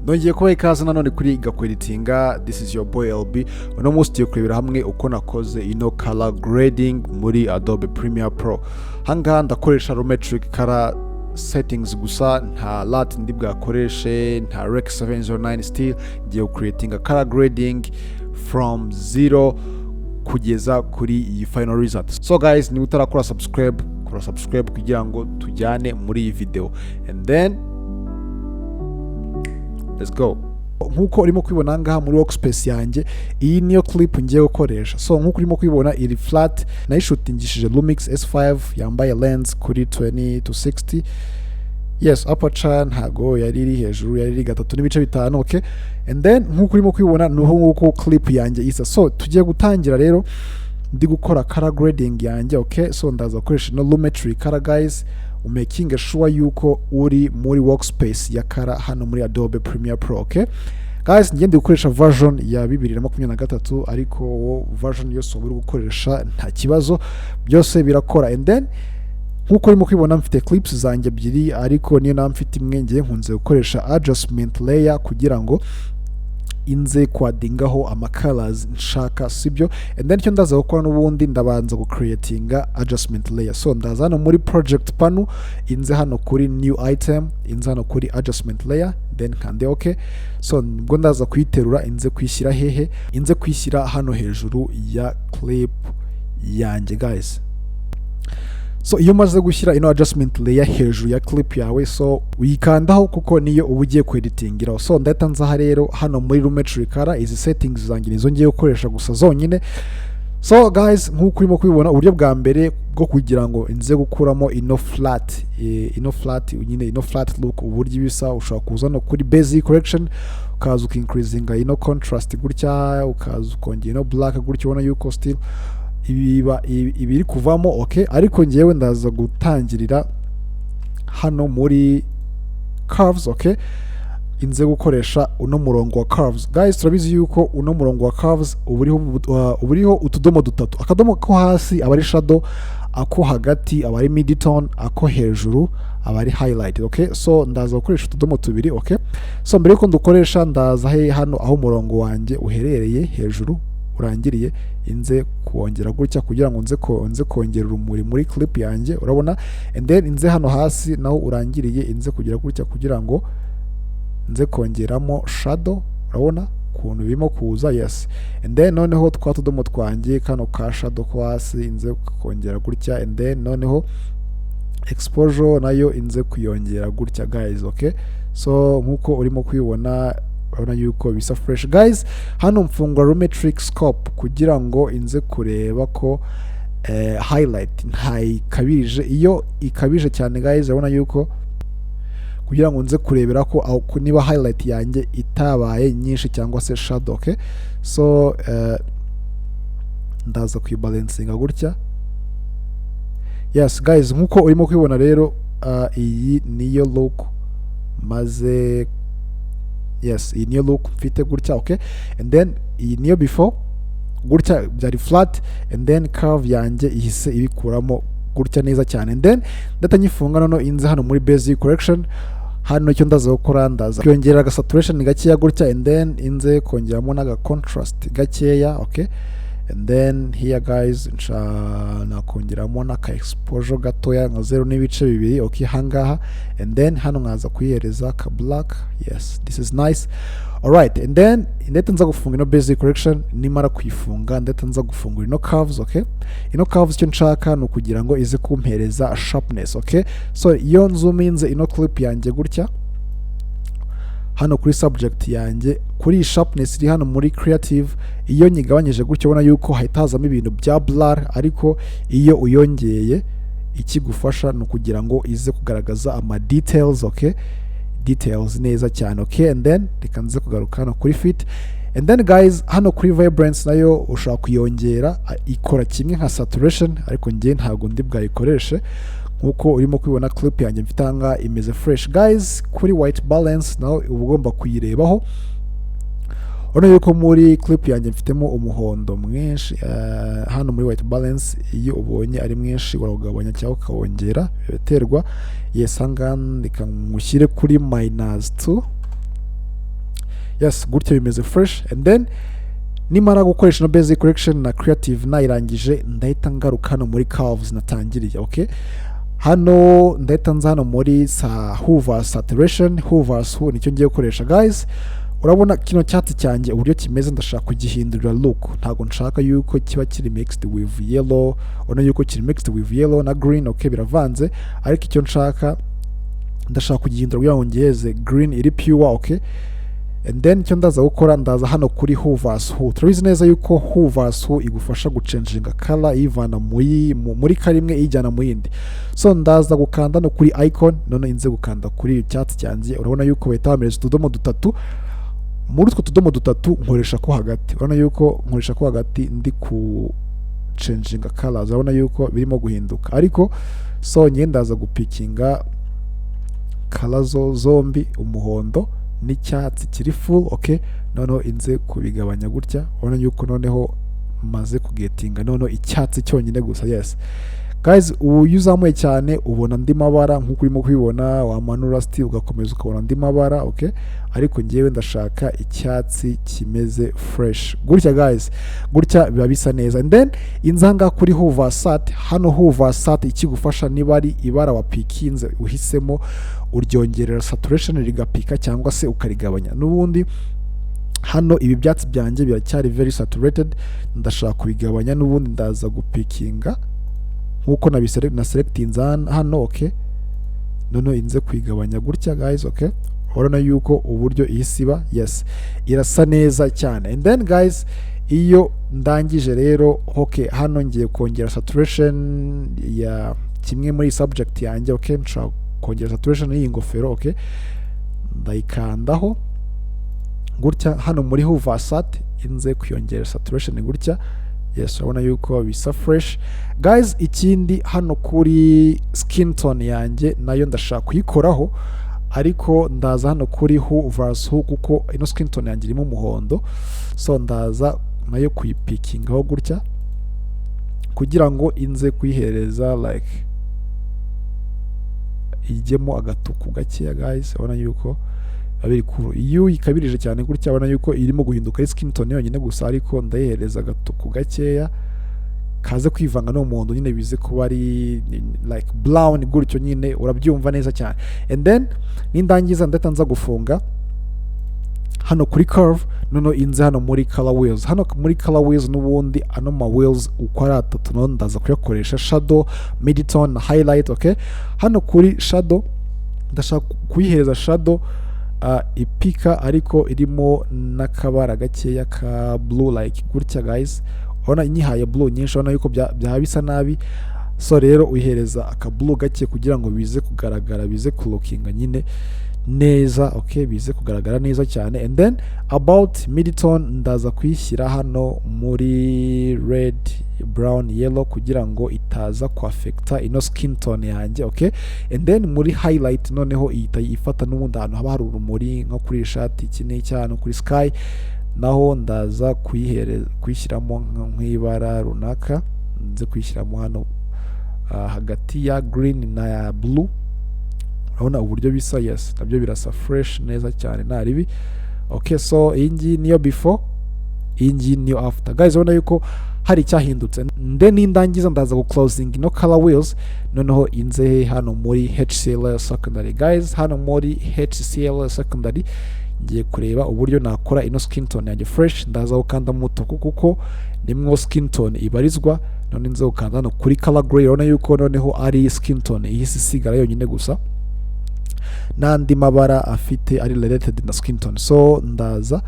Nongeye kubaha ikaze nanone kuri Gakweditinga. This is your boy LB. Uno munsi tugiye kurebera hamwe uko nakoze ino color grading muri Adobe Premiere Pro. Hangaha ndakoresha Lumetri Color settings gusa, nta lat ndi bwakoreshe, nta rec 709 still. Ngiye creating a color grading from 0 kugeza kuri iyi final result. So guys, ni utarakora subscribe kugira ngo tujyane muri iyi video. And then let's go. Nkuko urimo kwibona ngaha muri workspace yanjye, iyi niyo clip ngiye gukoresha. So nkuko urimo kwibona iri flat, nayishutingishije Lumix S5 yambaye lens kuri 20-60. Yes, aperture ntago yari iri hejuru, yari iri 3.5, okay? And then nkuko urimo kwibona nuho nkuko clip yanjye isa. So tugiye gutangira rero ndi gukora color grading yanjye, okay? So ndaza gukoresha no Lumetri Color guys. Making sure yuko uri muri workspace ya color hano muri Adobe Premiere Pro, okay? Guys, ngende gukoresha version ya 2023 ariko version yose uri gukoresha nta kibazo, byose birakora. And then nkuko urimo kwibona mfite clips zanjye ebyiri, ariko niyo namfite imwe ngiye nkunze gukoresha adjustment layer kugira ngo inze kwadingaho ama colors nshaka, sibyo? And then icyo ndaza gukora n'ubundi ndabanza creatinga adjustment layer. So ndaza hano muri project panel, inze hano kuri new item, inze hano kuri adjustment layer, then kande okay. So nibwo ndaza kuyiterura, inze kwishyira hehe, inze kwishyira hano hejuru ya clip yanjye guys. So iyo maze gushyira ino adjustment layer hejuru ya clip yawe, so uyikandaho kuko niyo uba ugiye kweditingira. So ndahita nzaha rero hano muri Lumetri Color, izi settings zanjye nizo ngiye gukoresha gusa zonyine. So guys, nkuko urimo kubibona, uburyo bwa mbere bwo kugira ngo inze gukuramo ino flat nyine ino flat look uburyo bisa, ushobora kuza no kuri basic correction ukaza ukincreasinga ino contrast gutya, ukaza ukongera ino black gutya, ubona yuko still ibiri kuvamo, okay? Ariko ngiyewe ndaza gutangirira hano muri curves, okay? Inze gukoresha uno murongo wa curves. Guys, turabizi yuko uno murongo wa curves uburiho utudomo dutatu. Akadomo ko hasi aba ari shadow, ako hagati aba ari mid tone, ako hejuru aba ari highlight, okay? So ndaza gukoresha utudomo tubiri, okay? So mbere yuko ndukoresha ndaza hano aho umurongo wanjye uherereye hejuru urangiriye, inze kuongera gutya kugira ngo nze kongera urumuri muri clip yanjye, urabona? And then inze hano hasi naho urangiriye, inze kugira gutya kugira ngo nze kongeramo shadow, urabona kuntu birimo kuza, yes. And then noneho twatudomo twanjye kano ka shadow ko hasi inze kongera gutya, and then noneho exposure nayo inze kuyongera gutya guys, okay? So nkuko urimo kwibona, urabona yuko bisa fresh guys. Hano mfungura Lumetri scope kugira ngo inze kureba ko highlight ntaikabije. Iyo ikabije cyane guys, urabona yuko kugira ngo nze kurebera ko niba highlight yanjye itabaye nyinshi cyangwa se shadow, okay? So ndaza kuyibalancinga gutya. Yes guys, nkuko urimo kwibona rero, iyi niyo look maze, yes, iyi niyo look mfite gutya, okay? And then iyi niyo before gutya byari flat, and then curve yanjye ihise ibikuramo gutya neza cyane. And then ndatanyifunga noneho inze hano muri basic correction. Hano icyo ndaza gukora, ndaza kongera aga saturation gakeya gutya, and then inze kongeramo naga contrast gakeya, okay? And then here guys nakongeramo naka exposure gatoya nka 0.2, okay? Hangaha, and then hano nkaza kuyihereza ka black. Yes, this is nice. Alright, and then ndetse nza gufunga ino basic correction. Nimara kuyifunga ndetse nza gufungura ino curves, okay? Ino curves cyo nshaka no kugira ngo ize kumpereza sharpness, okay? So iyo nzuminze ino clip yanjye gutya hano kuri subject yanjye, kuri sharpness iri hano muri creative, iyo nyigabanyije gutya ubona yuko hahitazamo ibintu bya blur, ariko iyo uyongeye ikigufasha no kugira ngo ize kugaragaza ama details, okay? Details neza cyane, okay? And then rikanze kugaruka hano kuri fit. And then guys, hano kuri vibrance nayo ushaka kuyongera, ikora kimwe nka saturation, ariko ngiye ntago ndi bwayikoreshe. Nkuko urimo kwibona clip yanjye mfitanga imeze fresh guys. Kuri white balance naho ugomba kuyirebaho, urabona yuko muri clip yanjye mfitemo umuhondo mwinshi. Hano muri white balance iyo ubonye ari mwinshi uragabanya cyangwa ukawongera, biterwa. Yes, hanga ndikamushyire kuri -2. yes gutya bimeze fresh. And then nimara gukoresha no basic correction na creative nayirangije, ndahita ngaruka hano muri curves natangiriye. Okay, hano ndahita nza hano muri hoover saturation, hoovers hu nicyo ngiye gukoresha guys. Urabona kino cyatsi cyanjye uburyo kimeze, ndashaka kugihindurira look. Ntago nshaka yuko kiba kiri mixed with yellow, ubona yuko kiri mixed with yellow na green. Okay, biravanze, ariko icyo nshaka ndashaka kugihindura kugira ngo ngiheze green iri pure. Okay, and then icyo ndaza gukora, ndaza hano kuri hoovers hu. Turabizi neza yuko hoovers hu igufasha guchanginga color ivana muri karimwe ijyana mu yindi. So ndaza gukanda no kuri icon, none inze gukanda kuri icyatsi cyanjye. Urabona yuko bahita bamereza utudomo dutatu. Muri utwo tudomo dutatu nkoresha ko hagati. Urabona yuko nkoresha ko hagati ndi ku changinga colors. Urabona yuko birimo guhinduka, ariko so ndaza gupikinga colors zombi, umuhondo n'icyatsi kiri full. Okay, noneho inze kubigabanya gutya. Urabona yuko noneho maze kugetinga noneho icyatsi cyonyine gusa. Yes guys, uyu uzamuye cyane ubona andi mabara nk'uko urimo kubibona, wamanura still ugakomeza ukabona andi mabara. Okay, ariko ngewe ndashaka icyatsi kimeze fresh gutya guys, gutya biba bisa neza. And then inzanga kuri hover sat, hano hover sat ikigufasha niba ari ibara wapikinze uhisemo uryongerera saturation rigapika cyangwa se ukarigabanya. N'ubundi hano ibi byatsi byanjye biracyari very saturated, ndashaka kubigabanya. N'ubundi ndaza gupikinga nkuko na selectinze hano. Okay, none inze kwigabanya gutya guys. Okay, urabona yuko uburyo ihisiba, yes irasa neza cyane. And then guys, iyo ndangije rero, okay, hano ngiye kongera saturation ya kimwe muri subject yanjye. Okay, nshaka kongera saturation y'iyi ngofero. Okay, ndayikandaho gutya hano muri hover sat, inze kuyongera saturation gutya. Yes, urabona yuko bisa fresh guys. Ikindi hano kuri skin tone yanjye nayo ndashaka kuyikoraho, ariko ndaza hano kuri hoovers hu kuko ino skin tone yanjye irimo umuhondo. So ndaza nayo kuyipikingaho gutya kugira ngo inze kuyihereza like ijyemo agatuku gakeya guys. Urabona yuko abiri kuru, iyo ikabirije cyane gutya abona yuko irimo guhinduka ari skin tone yonyine gusa, ariko ndayihereza agatuku gakeya kaze kwivanga no muhondo nyine, bize kuba ari like brown gutyo nyine, urabyumva neza cyane. And then nindangiza ndahita nza gufunga hano kuri curve, noneho inze hano muri color wheels. Hano muri color wheels n'ubundi ano ma wheels uko ari atatu, none ndaza kuyakoresha shadow, midtone na highlight. Okay, hano kuri shadow ndashaka kuyihereza shadow ipika ariko irimo n'akabara gakeya ka blue like gutya guys. Urabona inyihaye blue nyinshi, urabona yuko byaba bisa nabi. So rero uyihereza aka blue gake kugira ngo bize kugaragara, bize kulookinga nyine neza. Okay, bize kugaragara neza cyane. And then about midtone ndaza kuyishyira hano muri red, brown, yellow kugira ngo itaza kuafecta ino skin tone yanjye. Okay, and then muri highlight noneho ihita ifata n'ubundi ahantu haba hari urumuri nko kuri ishati iki n'icyo kuri sky, naho ndaza kuyishyiramo nk'ibara runaka. Nze kuyishyiramo hano hagati ya green na ya blue. Urabona uburyo bisa, yes nabyo birasa fresh neza cyane nta ribi. Okay, so iyi ngiyi niyo before, iyi ngiyi niyo after guys. Urabona yuko hari icyahindutse. Then nindangiza ndaza gu closing no color wheels, noneho inze hano muri HCL secondary guys. Hano muri HCL secondary ngiye kureba uburyo nakora ino skin tone yanjye fresh. Ndaza gukanda mutuku kuko nimwo skin tone ibarizwa, none nze gukanda hano kuri color gray. Urabona yuko noneho ari skin tone ihise isigara yonyine gusa, n'andi mabara afite ari related na skin tone. So ndaza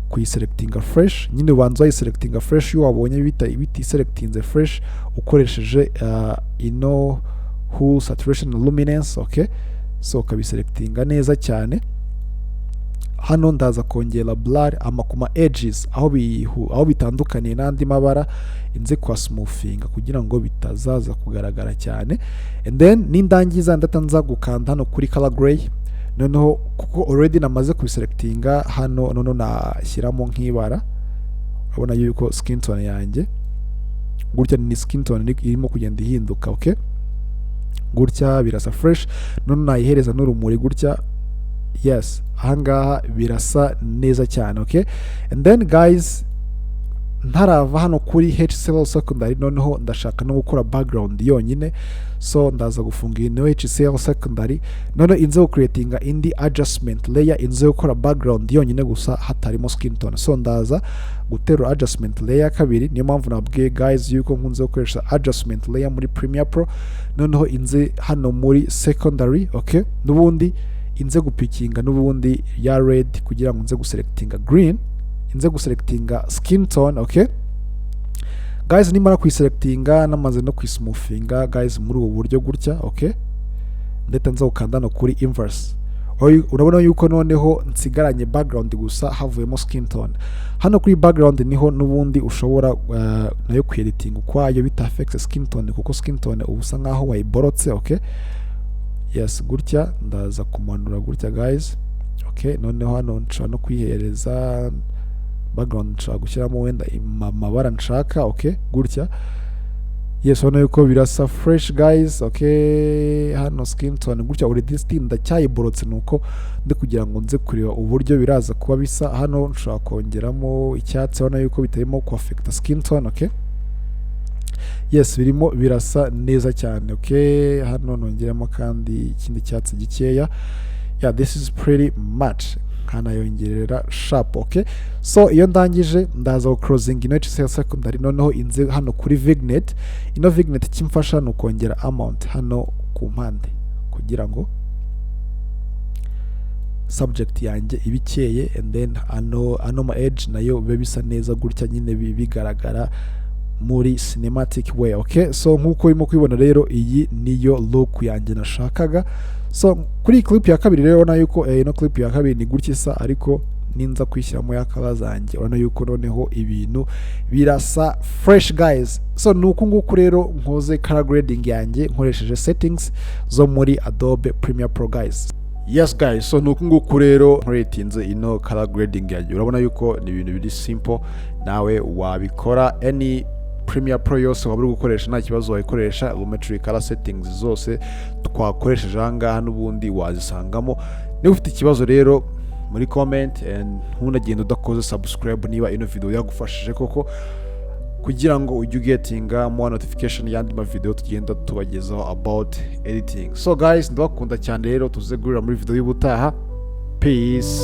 kuyiselectinga fresh, nyine ubanza wayiselectinga fresh. Iyo wabonye biti selectinze fresh ukoresheje ino hue saturation luminance. Okay, so ukabiselectinga neza cyane. Hano ndaza kongera blur amakuma edges aho bitandukaniye n'andi mabara, inze kwa smoothinga kugira ngo bitazaza kugaragara cyane. And then nindangiza ndatanza gukanda hano kuri color gray, noneho kuko already namaze kubiselectinga hano, noneho nashyiramo nk'ibara. Urabona yuko skin tone yanjye gutya ni skin tone irimo kugenda ihinduka. Okay, gutya birasa fresh. Noneho nayihereza n'urumuri gutya yes, ahangaha birasa neza cyane. Okay, and then guys, ntarava hano kuri HCL secondary, noneho ndashaka no gukora background yonyine, so ndaza gufunga iyi niyo HCL secondary, noneho inze gucreatinga indi adjustment layer, inze gukora background yonyine gusa hatarimo skin tone. So ndaza guterura adjustment layer kabiri, niyo mpamvu nabwiye guys yuko nkunze gukoresha adjustment layer muri Premiere Pro, noneho inze hano muri secondary. Okay, n'ubundi inze gupikinga n'ubundi ya red kugira ngo nze guselectinga green, inze guselectinga skin tone. Okay guys, nimara kuyiselectinga namaze no kwismoothinga guys muri ubu buryo gutya. Okay, ndetse nza gukanda no kuri inverse. Urabona yuko noneho nsigaranye background gusa havuyemo skin tone. Hano kuri background niho n'ubundi ushobora nayo kwediting ukwayo bita affect skin tone, kuko skin tone ubusa nkaho wayiborotse. Okay, yes, gutya ndaza kumanura gutya guys. Okay, noneho hano nshobora no kwihereza background, nshaka gushyiramo wenda amabara nshaka. Okay, gutya, yes, urabona yuko birasa fresh guys. Okay, hano skin tone gutya already ndacyayiborotse, nuko ndi kugira ngo nze kureba uburyo biraza kuba bisa. Hano nshaka kongeramo icyatsi, urabona yuko bitarimo ku affect skin tone. Okay, yes, birimo birasa neza cyane. Okay, hano nongeramo kandi ikindi cyatsi gikeya. Yeah, this is pretty much, kanayongerera sharp. Okay, so iyo ndangije ndaza ku closing ino HCL secondary, noneho inze hano kuri vignette. Ino vignette kimfasha no kongera amount hano ku mpande kugira ngo subject yanjye ibikeye, and then ano ma edge nayo bibe bisa neza gutya nyine bigaragara muri cinematic way. Okay, so nkuko urimo kubibona rero iyi niyo look yanjye nashakaga. So kuri clip ya kabiri rero urabona yuko ino clip ya kabiri ni gutya isa, ariko ninza kwishyiramo ya color zanjye urabona yuko noneho ibintu birasa fresh guys. So nuko nguko rero nkoze color grading yanjye nkoresheje settings zo muri Adobe Premiere Pro guys. Yes guys, so nuko nguko rero nkoretinze ino color grading yanjye. Urabona yuko ni ibintu biri simple, nawe wabikora any Premiere Pro yose waba uri gukoresha nta kibazo wayikoresha. Lumetri Color settings zose twakoresheje ahangaha n'ubundi wazisangamo. Niba ufite ikibazo rero muri comment, and ntunagenda udakoze subscribe niba ino video yagufashije koko, kugira ngo ujye ugetinga more notification y'andi ma video tugenda tubagezaho about editing. So guys, ndabakunda cyane rero, tuze guhurira muri video y'ubutaha. Peace.